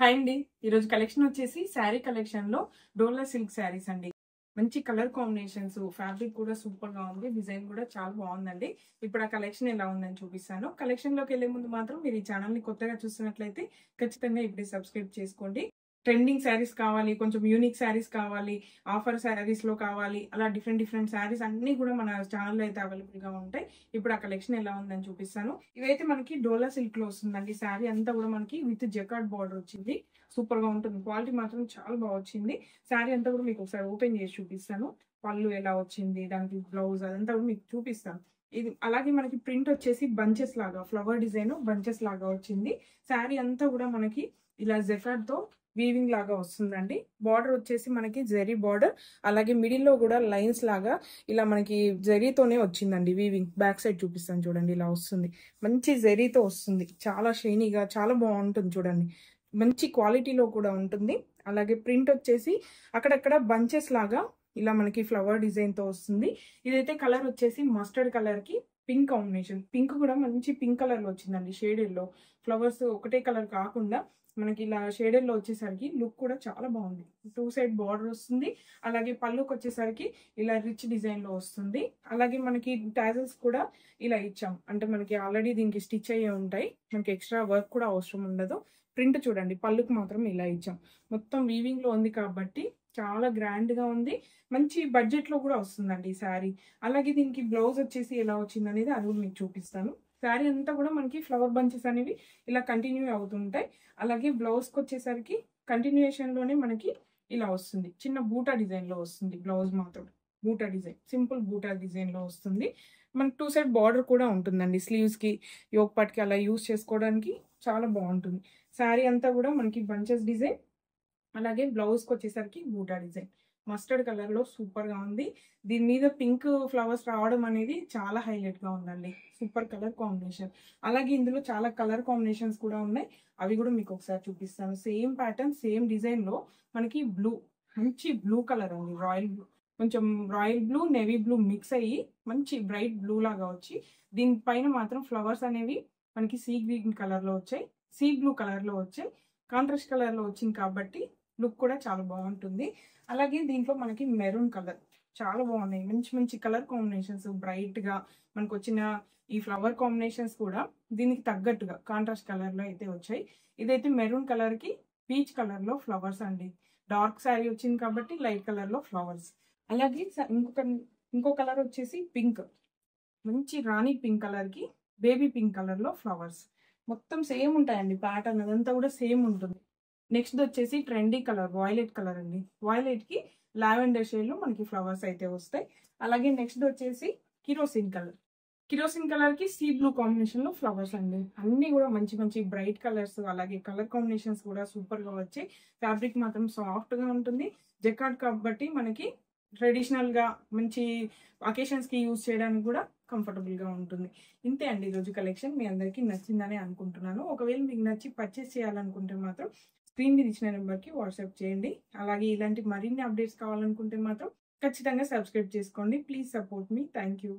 Hi అండి. ఈరోజు collection వచ్చేసి శారీ కలెక్షన్‌లో డోలా సిల్క్ శారీస్ అండి. మంచి కలర్ కాంబినేషన్స్, ఫ్యాబ్రిక్ కూడా సూపర్‌గా ఉంది. డిజైన్ కూడా చాలా బాగుందండి. ఇప్పుడు ఆ కలెక్షన్ ఎలా ఉందని చూపిస్తాను. కలెక్షన్‌లోకెళ్ళే ముందు మాత్రం మీరు ఈ ఛానల్‌ని కొత్తగా చూస్తున్నట్లయితే ఖచ్చితంగా ఇప్పుడే సబ్స్క్రైబ్ చేసుకోండి. ట్రెండింగ్ శారీస్ కావాలి, కొంచెం యూనిక్ శారీస్ కావాలి, ఆఫర్ శారీస్‌లో కావాలి, అలా డిఫరెంట్ శారీస్ అన్నీ కూడా మన ఛానల్‌లో అయితే అవైలబుల్‌గా ఉంటాయి. ఇప్పుడు ఆ కలెక్షన్ ఎలా ఉందని చూపిస్తాను. ఇవైతే మనకి డోలా సిల్క్‌లో వస్తుందండి. శారీ అంతా కూడా మనకి విత్ జకార్డ్ బార్డర్ వచ్చింది. సూపర్‌గా ఉంటుంది. క్వాలిటీ మాత్రం చాలా బాగా వచ్చింది. శారీ అంతా కూడా మీకు ఒకసారి ఓపెన్ చేసి చూపిస్తాను. పళ్ళు ఎలా వచ్చింది, దానికి బ్లౌజ్ అదంతా కూడా మీకు చూపిస్తాను. ఇది అలాగే మనకి ప్రింట్ వచ్చేసి బంచెస్ లాగా ఫ్లవర్ డిజైన్ బంచెస్ లాగా వచ్చింది. శారీ అంతా కూడా మనకి ఇలా జకార్డ్‌తో వీవింగ్ లాగా వస్తుందండి. బార్డర్ వచ్చేసి మనకి జరీ బార్డర్, అలాగే మిడిల్ లో కూడా లైన్స్ లాగా ఇలా మనకి జరీతోనే వచ్చిందండి వీవింగ్. బ్యాక్ సైడ్ చూపిస్తాను చూడండి, ఇలా వస్తుంది. మంచి జరీతో వస్తుంది. చాలా షైనీగా చాలా బాగుంటుంది చూడండి. మంచి క్వాలిటీలో కూడా ఉంటుంది. అలాగే ప్రింట్ వచ్చేసి అక్కడక్కడ బంచెస్ లాగా ఇలా మనకి ఫ్లవర్ డిజైన్ తో వస్తుంది. ఇదైతే కలర్ వచ్చేసి మస్టర్డ్ కలర్ కి పింక్ కాంబినేషన్. పింక్ కూడా మంచి పింక్ కలర్ లో వచ్చిందండి. షేడెడ్ లో ఫ్లవర్స్ ఒకటే కలర్ కాకుండా మనకి ఇలా షేడెడ్ లో వచ్చేసరికి లుక్ కూడా చాలా బాగుంది. 2 సైడ్ బార్డర్ వస్తుంది. అలాగే పళ్ళుకి వచ్చేసరికి ఇలా రిచ్ డిజైన్ లో వస్తుంది. అలాగే మనకి టాజల్స్ కూడా ఇలా ఇచ్చాం. అంటే మనకి ఆల్రెడీ దీనికి స్టిచ్ అయ్యే ఉంటాయి. మనకి ఎక్స్ట్రా వర్క్ కూడా అవసరం ఉండదు. ప్రింట్ చూడండి, పళ్ళుకి మాత్రం ఇలా ఇచ్చాం. మొత్తం వీవింగ్ లో ఉంది కాబట్టి చాలా గ్రాండ్ గా ఉంది. మంచి బడ్జెట్ లో కూడా వస్తుందండి ఈ శారీ. అలాగే దీనికి బ్లౌజ్ వచ్చేసి ఎలా వచ్చింది అనేది అది కూడా మీకు చూపిస్తాను. శారీ అంతా కూడా మనకి ఫ్లవర్ బంచెస్ అనేవి ఇలా కంటిన్యూ అవుతుంటాయి. అలాగే బ్లౌజ్ కి వచ్చేసరికి కంటిన్యూయేషన్ లోనే మనకి ఇలా వస్తుంది. చిన్న బూటా డిజైన్ లో వస్తుంది. బ్లౌజ్ మాత్రం బూటా డిజైన్, సింపుల్ బూటా డిజైన్ లో వస్తుంది. మనకి 2 సైడ్ బార్డర్ కూడా ఉంటుందండి. స్లీవ్స్ కి, యోక్ పార్ట్ కి అలా యూస్ చేసుకోవడానికి చాలా బాగుంటుంది. శారీ అంతా కూడా మనకి బంచెస్ డిజైన్, అలాగే బ్లౌజ్ కి వచ్చేసరికి బూటా డిజైన్. మస్టర్డ్ కలర్ లో సూపర్ గా ఉంది. దీని మీద పింక్ ఫ్లవర్స్ రావడం అనేది చాలా హైలైట్ గా ఉందండి. Super colour combination. అలాగే ఇందులో చాలా కలర్ కాంబినేషన్స్ కూడా ఉన్నాయి. అవి కూడా మీకు ఒకసారి చూపిస్తాను. సేమ్ ప్యాటర్న్, సేమ్ డిజైన్ లో మనకి బ్లూ, మంచి బ్లూ కలర్ అండి. రాయల్ బ్లూ, కొంచెం royal blue navy blue mix అయ్యి మంచి బ్రైట్ బ్లూ లాగా వచ్చి, దీనిపైన మాత్రం ఫ్లవర్స్ అనేవి మనకి సీ గ్రీన్ కలర్ లో వచ్చాయి, సీ బ్లూ కలర్ లో వచ్చాయి. కాంట్రాస్ట్ కలర్ లో వచ్చింది కాబట్టి లుక్ కూడా చాలా బాగుంటుంది. అలాగే దీంట్లో మనకి మెరూన్ కలర్ చాలా బాగున్నాయి. మంచి కలర్ కాంబినేషన్స్, బ్రైట్ గా మనకు వచ్చిన ఈ ఫ్లవర్ కాంబినేషన్స్ కూడా దీనికి తగ్గట్టుగా కాంట్రాస్ట్ కలర్ లో అయితే వచ్చాయి. ఇదైతే మెరూన్ కలర్ కి పీచ్ కలర్ లో ఫ్లవర్స్ అండి. డార్క్ శారీ వచ్చింది కాబట్టి లైట్ కలర్ లో ఫ్లవర్స్. అలాగే ఇంకో కలర్ వచ్చేసి పింక్, మంచి రాణి పింక్ కలర్ కి బేబీ పింక్ కలర్ లో ఫ్లవర్స్. మొత్తం సేమ్ ఉంటాయండి. ప్యాటర్న్ అదంతా కూడా సేమ్ ఉంటుంది. నెక్స్ట్ వచ్చేసి ట్రెండీ కలర్ వాయిలెట్ కలర్ అండి. వాయిలెట్ కి లావెండర్ షేడ్ లో మనకి ఫ్లవర్స్ అయితే వస్తాయి. అలాగే నెక్స్ట్ వచ్చేసి కిరోసిన్ కలర్. కిరోసిన్ కలర్ కి సీ బ్లూ కాంబినేషన్ లో ఫ్లవర్స్ అండి. అన్ని కూడా మంచి బ్రైట్ కలర్స్. అలాగే కలర్ కాంబినేషన్స్ కూడా సూపర్ గా వచ్చాయి. ఫ్యాబ్రిక్ మాత్రం సాఫ్ట్ గా ఉంటుంది. జకార్డ్ కాబట్టి మనకి ట్రెడిషనల్ గా మంచి అకేషన్స్ కి యూజ్ చేయడానికి కూడా కంఫర్టబుల్ గా ఉంటుంది. ఇంతే అండి ఈరోజు కలెక్షన్. మీ అందరికీ నచ్చిందని అనుకుంటున్నాను. ఒకవేళ మీకు నచ్చి పర్చేస్ చేయాలనుకుంటే మాత్రం స్క్రీన్ మీద ఇచ్చిన నెంబర్కి వాట్సాప్ చేయండి. అలాగే ఇలాంటి మరిన్ని అప్డేట్స్ కావాలనుకుంటే మాత్రం ఖచ్చితంగా సబ్స్క్రైబ్ చేసుకోండి. Please support me. Thank you.